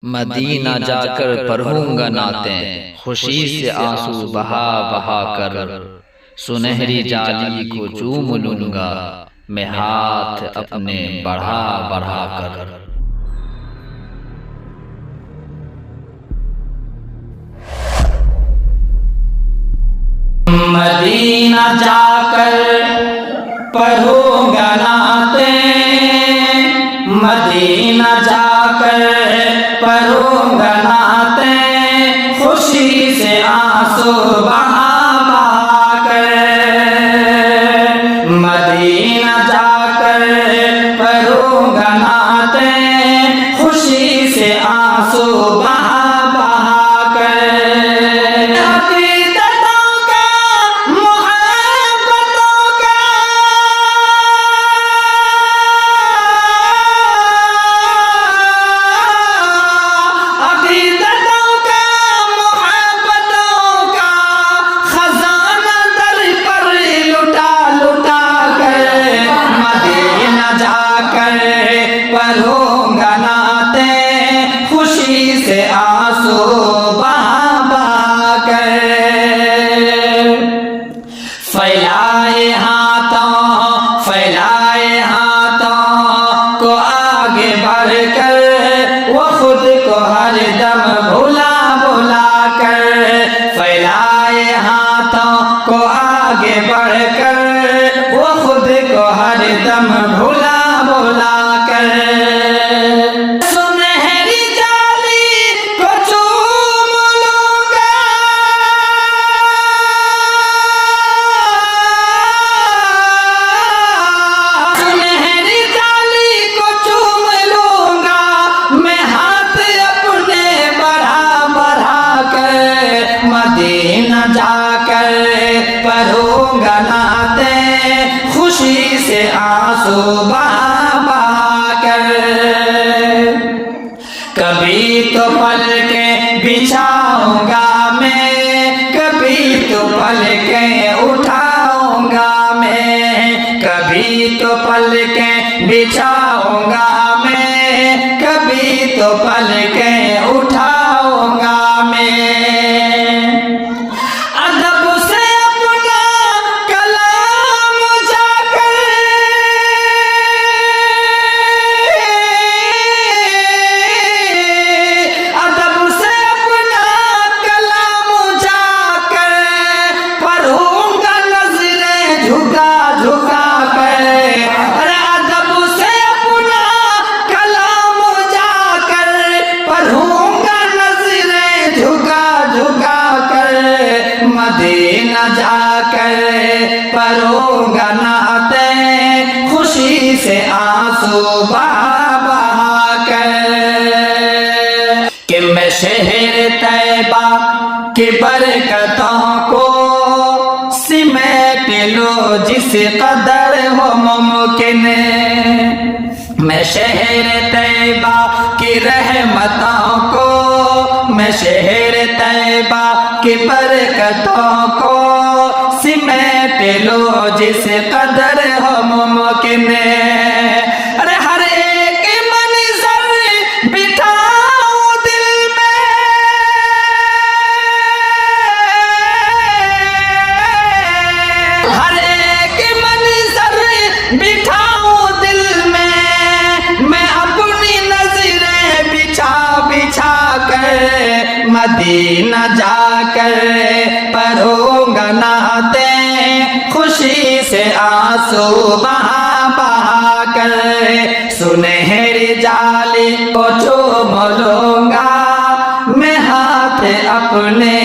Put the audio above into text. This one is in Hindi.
मदीना जाकर पढ़ूंगा नातें, खुशी से आंसू बहा बहा कर, सुनहरी जाली को चूम लूंगा मैं हाथ अपने बढ़ा बढ़ा कर। मदीना जाकर पढ़ूंगा नातें, मदीना जाकर पढ़ूंगा नातें, खुशी से आंसू बहा बहा कर। मदीना जाकर पढ़ूंगा नातें, खुशी से आंसू बहा बहा कर। पढ़ूंगा नातें, खुशी से आंसू बहा बहा कर। फैलाए हाथों को आगे बढ़कर, वो खुद को हर दम भुला भुला कर। फैलाए हाथों को आगे बढ़कर, वो खुद को हर दम भुला भुला कर। सुनहरी जाली को चूम लूंगा, सुनहरी जाली को चूम लूंगा मैं हाथ अपने बढ़ा बढ़ा कर। मदीना जाकर पढ़ूंगा नातें, खुशी से आंसू बहा बहा कर। कभी तो पलकें बिछाऊंगा मैं, कभी तो पलकें उठाऊंगा मैं। कभी तो पलकें बिछाऊंगा मैं, कभी तो पलकें उठाऊंगा मैं। मदीना जाकर पढ़ूंगा नातें, खुशी से आंसू बहा बहा कर। कि मैं शहर तैबा की बरकतों को सिमट लो जिस कदर हो मुमकिन। मैं शहर तैबा की रहमतों को, मैं शहर तैबा की बरकतों को सिमट लो जिस कदर हो मुमकिन। अरे हर एक मंज़र बिठाओ दिल में, हर एक मंज़र बिठाओ दिल में, मैं अपनी नजरें बिछा बिछा कर। मदीना जाकर पढ़ूंगा नातें, खुशी से आंसू बहा बहा कर। सुनहरी जाली को चूम लूंगा मैं हाथ अपने